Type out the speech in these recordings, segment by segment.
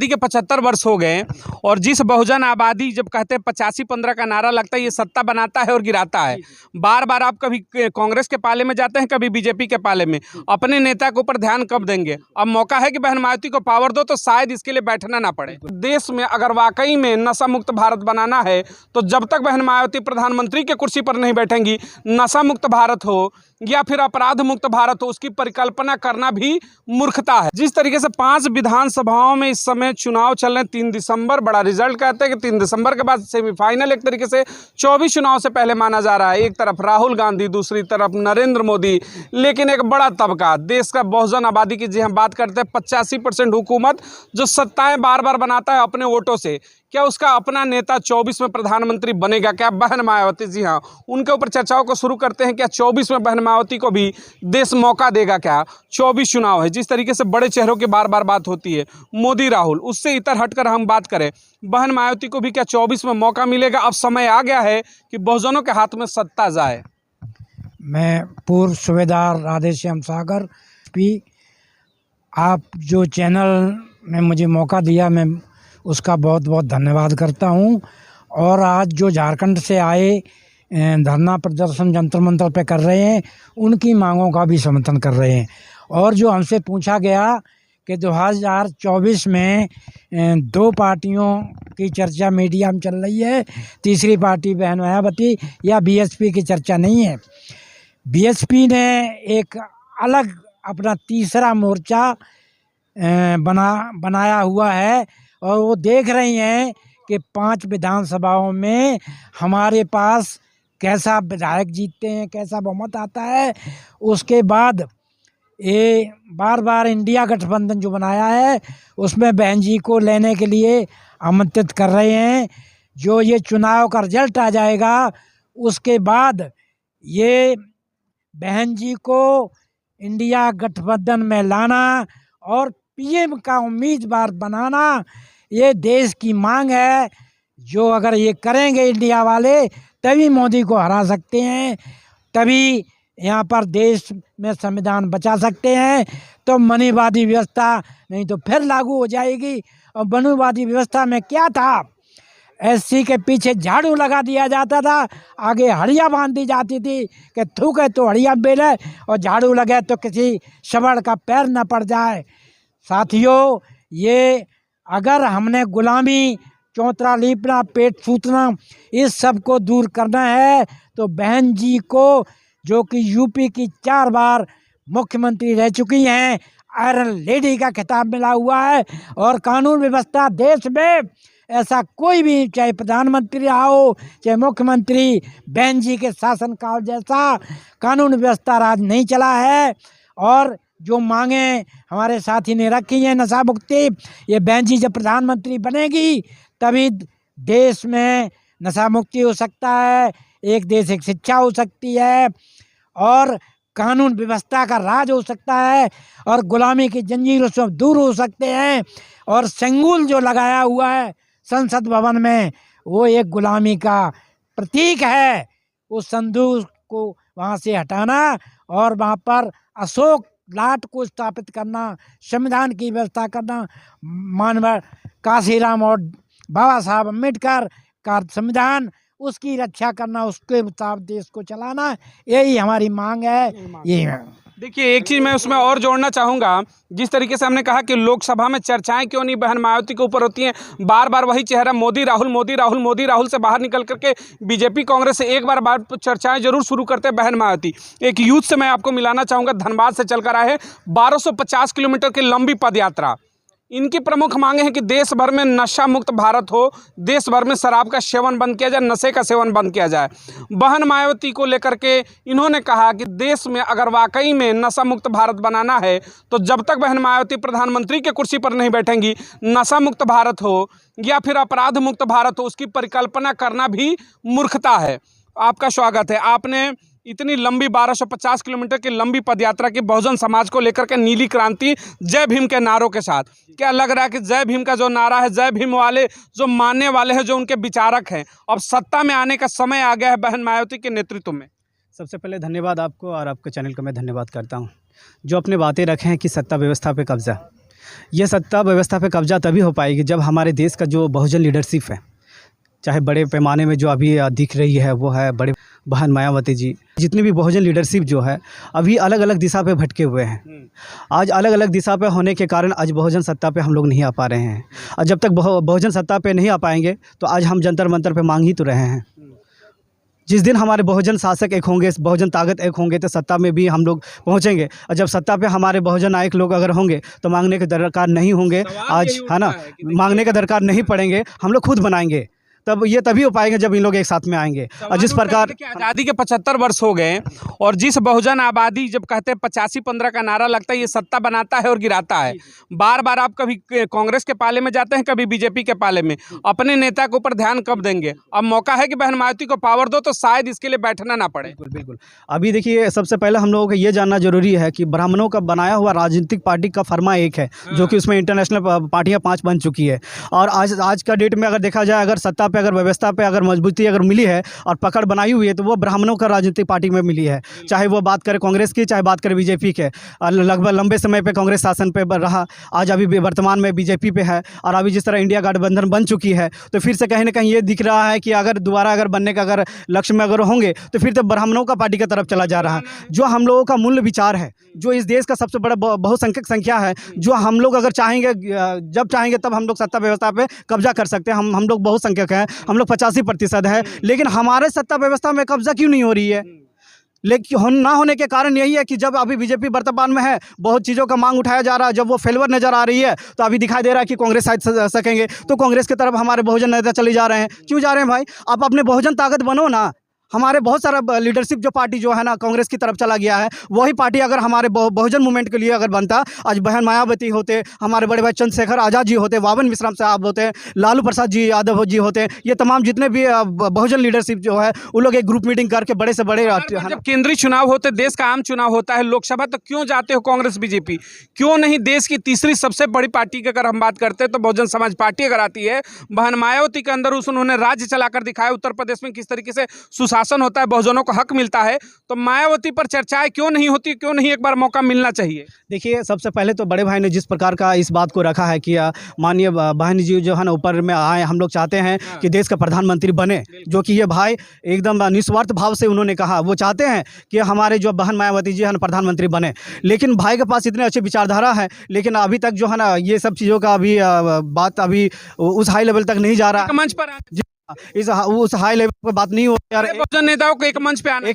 के 75 वर्ष हो गए और जिस बहुजन आबादी जब कहते हैं 85-15 का नारा लगता है, ये सत्ता बनाता है और गिराता है। बार बार आप कभी कांग्रेस के पाले में जाते हैं, कभी बीजेपी के पाले में। अपने नेता के ऊपर ध्यान कब देंगे? अब मौका है कि बहन मायावती को पावर दो, तो शायद इसके लिए बैठना ना पड़े। देश में अगर वाकई में नशा मुक्त भारत बनाना है, तो जब तक बहन मायावती प्रधानमंत्री की कुर्सी पर नहीं बैठेंगी, नशा मुक्त भारत हो या फिर अपराध मुक्त भारत हो, उसकी परिकल्पना करना भी मूर्खता है। जिस तरीके से 5 विधानसभाओं में इस समय चुनाव चल रहे हैं, 3 दिसंबर बड़ा रिजल्ट कहते हैं कि 3 दिसंबर के बाद सेमीफाइनल एक तरीके से 24 चुनाव से पहले माना जा रहा है। एक तरफ राहुल गांधी, दूसरी तरफ नरेंद्र मोदी, लेकिन एक बड़ा तबका देश का बहुजन आबादी की जी हम बात करते हैं 85% हुकूमत जो सत्ताएं बार बार बनाता है अपने वोटों से, क्या उसका अपना नेता 24 में प्रधानमंत्री बनेगा? क्या बहन मायावती, जी हाँ, उनके ऊपर चर्चाओं को शुरू करते हैं। क्या 24 में बहन मायावती को भी देश मौका देगा? क्या 24 चुनाव है, जिस तरीके से बड़े चेहरों की बार बार बात होती है, मोदी राहुल, उससे इतर हटकर हम बात करें, बहन मायावती को भी क्या 24 में मौका मिलेगा? अब समय आ गया है कि बहुजनों के हाथ में सत्ता जाए। मैं पूर्व सूबेदार राधेश्याम सागर भी, आप जो चैनल ने मुझे मौका दिया, मैं उसका बहुत बहुत धन्यवाद करता हूं। और आज जो झारखंड से आए धरना प्रदर्शन जंतर मंतर पे कर रहे हैं, उनकी मांगों का भी समर्थन कर रहे हैं। और जो हमसे पूछा गया कि 2024 में 2 पार्टियों की चर्चा मीडिया में चल रही है, तीसरी पार्टी बहन मायावती या बीएसपी की चर्चा नहीं है। बीएसपी ने एक अलग अपना तीसरा मोर्चा बनाया हुआ है और वो देख रही हैं कि 5 विधानसभाओं में हमारे पास कैसा विधायक जीतते हैं, कैसा बहुमत आता है। उसके बाद ये बार बार इंडिया गठबंधन जो बनाया है, उसमें बहन जी को लेने के लिए आमंत्रित कर रहे हैं। जो ये चुनाव का रिजल्ट आ जाएगा, उसके बाद ये बहन जी को इंडिया गठबंधन में लाना और पीएम का उम्मीदवार बनाना, ये देश की मांग है। जो अगर ये करेंगे इंडिया वाले, तभी मोदी को हरा सकते हैं, तभी यहाँ पर देश में संविधान बचा सकते हैं। तो मनुवादी व्यवस्था नहीं तो फिर लागू हो जाएगी। और मनुवादी व्यवस्था में क्या था, एससी के पीछे झाड़ू लगा दिया जाता था, आगे हड़िया बांध दी जाती थी कि थूके तो हड़िया बेले और झाड़ू लगे तो किसी शवड़ का पैर न पड़ जाए। साथियों, ये अगर हमने गुलामी, चौतरा लीपना, पेट सूतना, इस सब को दूर करना है, तो बहन जी को, जो कि यूपी की 4 बार मुख्यमंत्री रह चुकी हैं, आयरन लेडी का खिताब मिला हुआ है। और कानून व्यवस्था देश में ऐसा कोई भी, चाहे प्रधानमंत्री रहा हो चाहे मुख्यमंत्री, बहन जी के शासनकाल जैसा कानून व्यवस्था राज नहीं चला है। और जो मांगे हमारे साथी ने रखी हैं नशा मुक्ति, ये बहन जी जब प्रधानमंत्री बनेगी तभी देश में नशा मुक्ति हो सकता है, एक देश एक शिक्षा हो सकती है, और कानून व्यवस्था का राज हो सकता है, और गुलामी की जंजीरों से दूर हो सकते हैं। और संगुल जो लगाया हुआ है संसद भवन में, वो एक गुलामी का प्रतीक है। उस संदूक को वहाँ से हटाना और वहाँ पर अशोक लाट को स्थापित करना, संविधान की व्यवस्था करना, मानव काशीराम और बाबा साहब अम्बेडकर का संविधान, उसकी रक्षा करना, उसके मुताबिक देश को चलाना, यही हमारी मांग है। यही देखिए, एक चीज़ मैं उसमें और जोड़ना चाहूँगा, जिस तरीके से हमने कहा कि लोकसभा में चर्चाएं क्यों नहीं बहन मायावती के ऊपर होती हैं, बार बार वही चेहरा मोदी राहुल, मोदी राहुल, मोदी राहुल से बाहर निकल करके बीजेपी कांग्रेस से एक बार चर्चाएं जरूर शुरू करते हैं बहन मायावती। एक यूथ से मैं आपको मिलाना चाहूँगा, धनबाद से चलकर आए हैं, 1250 किलोमीटर की लंबी पदयात्रा। इनकी प्रमुख मांगे हैं कि देश भर में नशा मुक्त भारत हो, देश भर में शराब का सेवन बंद किया जाए, नशे का सेवन बंद किया जाए। बहन मायावती को लेकर के इन्होंने कहा कि देश में अगर वाकई में नशा मुक्त भारत बनाना है, तो जब तक बहन मायावती प्रधानमंत्री की कुर्सी पर नहीं बैठेंगी, नशा मुक्त भारत हो या फिर अपराध मुक्त भारत हो, उसकी परिकल्पना करना भी मूर्खता है। आपका स्वागत है। आपने इतनी लंबी 1250 किलोमीटर की लंबी पदयात्रा की बहुजन समाज को लेकर के, नीली क्रांति, जय भीम के नारों के साथ, क्या लग रहा है कि जय भीम का जो नारा है, जय भीम वाले जो मानने वाले हैं, जो उनके विचारक हैं, अब सत्ता में आने का समय आ गया है बहन मायावती के नेतृत्व में? सबसे पहले धन्यवाद आपको और आपके चैनल का मैं धन्यवाद करता हूं, जो अपने बातें रखे हैं कि सत्ता व्यवस्था पे कब्जा। ये सत्ता व्यवस्था पे कब्जा तभी हो पाएगी जब हमारे देश का जो बहुजन लीडरशिप है, चाहे बड़े पैमाने में जो अभी दिख रही है वो है बड़े बहन मायावती जी, जितनी भी बहुजन लीडरशिप जो है अभी अलग अलग दिशा पे भटके हुए हैं। आज अलग अलग दिशा पे होने के कारण आज बहुजन सत्ता पे हम लोग नहीं आ पा रहे हैं, और जब तक बहुजन सत्ता पे नहीं आ पाएंगे तो आज हम जंतर मंतर पे मांग ही तो रहे हैं। जिस दिन हमारे बहुजन शासक एक होंगे, बहुजन ताकत एक होंगे, तो सत्ता में भी हम लोग पहुंचेंगे, और जब सत्ता पे हमारे बहुजन नायक लोग अगर होंगे तो मांगने के दरकार नहीं होंगे आज, है ना, मांगने का दरकार नहीं पड़ेंगे, हम लोग खुद बनाएंगे। तब ये तभी हो पाएंगे जब इन लोग एक साथ में आएंगे। और जिस प्रकार आज़ादी के 75 वर्ष हो गए और जिस बहुजन आबादी जब कहते हैं 85-15 का नारा लगता है, ये सत्ता बनाता है और गिराता है। बार बार आप कभी कांग्रेस के पाले में जाते हैं, कभी बीजेपी के पाले में, अपने नेता के ऊपर ध्यान कब देंगे? अब मौका है कि बहन मायावती को पावर दो तो शायद इसके लिए बैठना ना पड़े। बिल्कुल बिल्कुल। अभी देखिए, सबसे पहले हम लोगों को ये जानना जरूरी है कि ब्राह्मणों का बनाया हुआ राजनीतिक पार्टी का फरमा एक है, जो कि उसमें इंटरनेशनल पार्टियां 5 बन चुकी है। और आज का डेट में अगर देखा जाए, अगर सत्ता पे, अगर व्यवस्था पे अगर मजबूती अगर मिली है और पकड़ बनाई हुई है, तो वो ब्राह्मणों का राजनीतिक पार्टी में मिली है। चाहे वो बात करें कांग्रेस की, चाहे बात करें बीजेपी के। लगभग लंबे समय पे कांग्रेस शासन पे रहा, आज अभी वर्तमान में बीजेपी पे है। और अभी जिस तरह इंडिया गठबंधन बन चुकी है, तो फिर से कहीं ना कहीं ये दिख रहा है कि अगर दोबारा अगर बनने का अगर लक्ष्य में अगर होंगे तो फिर तो ब्राह्मणों का पार्टी की तरफ चला जा रहा है। जो हम लोगों का मूल्य विचार है, जो इस देश का सबसे बड़ा बहुसंख्यक संख्या है, जो हम लोग अगर चाहेंगे, जब चाहेंगे तब हम लोग सत्ता व्यवस्था पे कब्जा कर सकते हैं। हम लोग बहुसंख्यक हैं, हम लोग 85% है, लेकिन हमारे सत्ता व्यवस्था में कब्जा क्यों नहीं हो रही है? लेकिन ना होने के कारण यही है कि जब अभी बीजेपी वर्तमान में है, बहुत चीज़ों का मांग उठाया जा रहा है, जब वो फेलवर नजर आ रही है तो अभी दिखाई दे रहा है कि कांग्रेस शायद सकेंगे, तो कांग्रेस की तरफ हमारे बहुजन नेता चले जा रहे हैं। क्यों जा रहे हैं भाई? आप अपने बहुजन ताकत बनो ना। हमारे बहुत सारा लीडरशिप जो पार्टी जो है ना कांग्रेस की तरफ चला गया है, वही पार्टी अगर हमारे बहुजन मूवमेंट के लिए अगर बनता, आज बहन मायावती होते, हमारे बड़े भाई चंद्रशेखर आज़ाद जी होते, वावन विश्राम साहब होते, लालू प्रसाद जी यादव जी होते, ये तमाम जितने भी बहुजन लीडरशिप जो है, वो लोग एक ग्रुप मीटिंग करके बड़े से बड़े, जब केंद्रीय चुनाव होते, देश का आम चुनाव होता है, लोकसभा, तो क्यों जाते हो कांग्रेस बीजेपी? क्यों नहीं देश की तीसरी सबसे बड़ी पार्टी की अगर हम बात करते हैं तो बहुजन समाज पार्टी अगर आती है, बहन मायावती के अंदर उन्होंने राज्य चलाकर दिखाया, उत्तर प्रदेश में किस तरीके से सुशासन होता है, बहुजनों को हक मिलता है, तो मायावती पर चर्चाएं क्यों नहीं होती? क्यों नहीं एक बार मौका मिलना चाहिए? देखिए, सबसे पहले तो बड़े भाई ने जिस प्रकार का इस बात को रखा है कि माननीय बहन जी जो है ना ऊपर में आए, हम लोग चाहते हैं कि देश का प्रधानमंत्री बने, जो कि ये भाई एकदम निस्वार्थ भाव से उन्होंने कहा। वो चाहते हैं कि हमारे जो बहन मायावती जी है ना प्रधानमंत्री बने, लेकिन भाई के पास इतने अच्छे विचारधारा है, लेकिन अभी तक जो है ना ये सब चीज़ों का अभी बात अभी उस हाई लेवल तक नहीं जा रहा है। मंच पर उस हाई लेवल पर बात नहीं हो रही है। बहुजन नेताओं को एक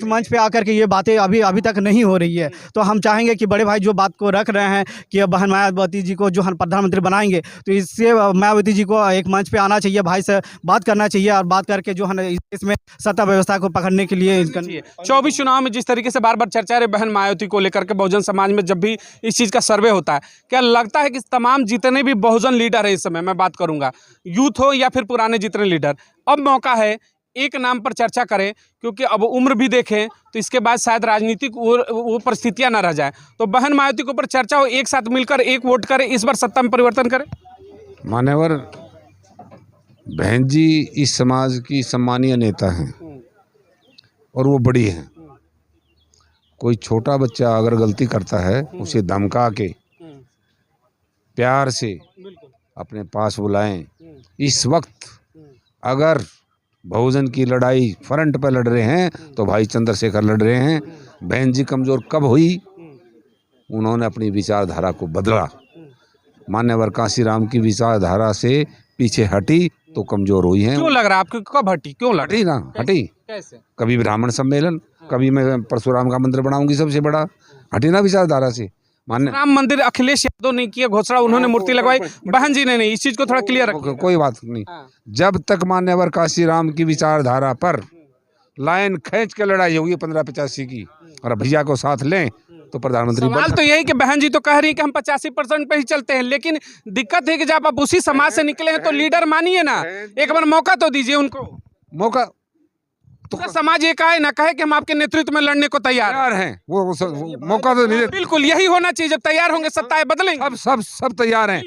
मंच पे आकर के ये बातें अभी तक नहीं हो रही है। तो हम चाहेंगे कि बड़े भाई जो बात को रख रहे हैं कि बहन मायावती जी को जो हम प्रधानमंत्री बनाएंगे, तो इससे मायावती जी को एक मंच पे आना चाहिए, भाई से बात करना चाहिए, और बात करके जो है ना इसमें सत्ता व्यवस्था को पकड़ने के लिए 24 चुनाव में जिस तरीके से बार बार चर्चा रही बहन मायावती को लेकर के बहुजन समाज में, जब भी इस चीज़ का सर्वे होता है, क्या लगता है कि तमाम जितने भी बहुजन लीडर है, इस समय मैं बात करूंगा, यूथ हो या फिर पुराने जितने लीडर, अब मौका है एक नाम पर चर्चा करें, क्योंकि अब उम्र भी देखें तो इसके बाद शायद राजनीतिक वो परिस्थितियां ना रह जाए, तो बहन मायावती के ऊपर चर्चा हो, एक साथ मिलकर एक वोट करें, इस बार सत्ता में परिवर्तन करें। मान्यवर बहन जी इस समाज की सम्मानीय नेता हैं और वो बड़ी हैं। कोई छोटा बच्चा अगर गलती करता है, उसे धमका के प्यार से अपने पास बुलाएं। इस वक्त अगर बहुजन की लड़ाई फ्रंट पर लड़ रहे हैं तो भाई चंद्रशेखर लड़ रहे हैं। बहन जी कमज़ोर कब हुई? उन्होंने अपनी विचारधारा को बदला। मान्यवर कांशीराम की विचारधारा से पीछे हटी तो कमज़ोर हुई हैं। क्यों लग रहा है आपको? कब हटी? क्यों लग हटी ना? हटी कैसे? कभी ब्राह्मण सम्मेलन, कभी मैं परशुराम का मंदिर बनाऊंगी सबसे बड़ा, हटी ना विचारधारा से। मान्य राम मंदिर अखिलेश यादव ने किया घोषणा, उन्होंने मूर्ति लगवाई, बहन जी ने नहीं। इस चीज को थोड़ा क्लियर रखिए। कोई बात नहीं। जब तक मान्यवर कांशीराम की विचारधारा पर लाइन खींच के लड़ाई होगी 1585 की, और भैया को साथ लें तो प्रधानमंत्री सवाल तो यही कि बहन जी तो कह रही है कि हम 85% पे ही चलते हैं, लेकिन दिक्कत है कि जब आप उसी समाज से निकले हैं तो लीडर मानिए ना, एक बार मौका तो दीजिए उनको। मौका तो समाज ये कहे ना कहे कि हम आपके नेतृत्व में लड़ने को तैयार हैं। वो मौका तो नहीं। बिल्कुल यही होना चाहिए, जब तैयार होंगे सत्ताएं बदलेंगे। सब तैयार हैं।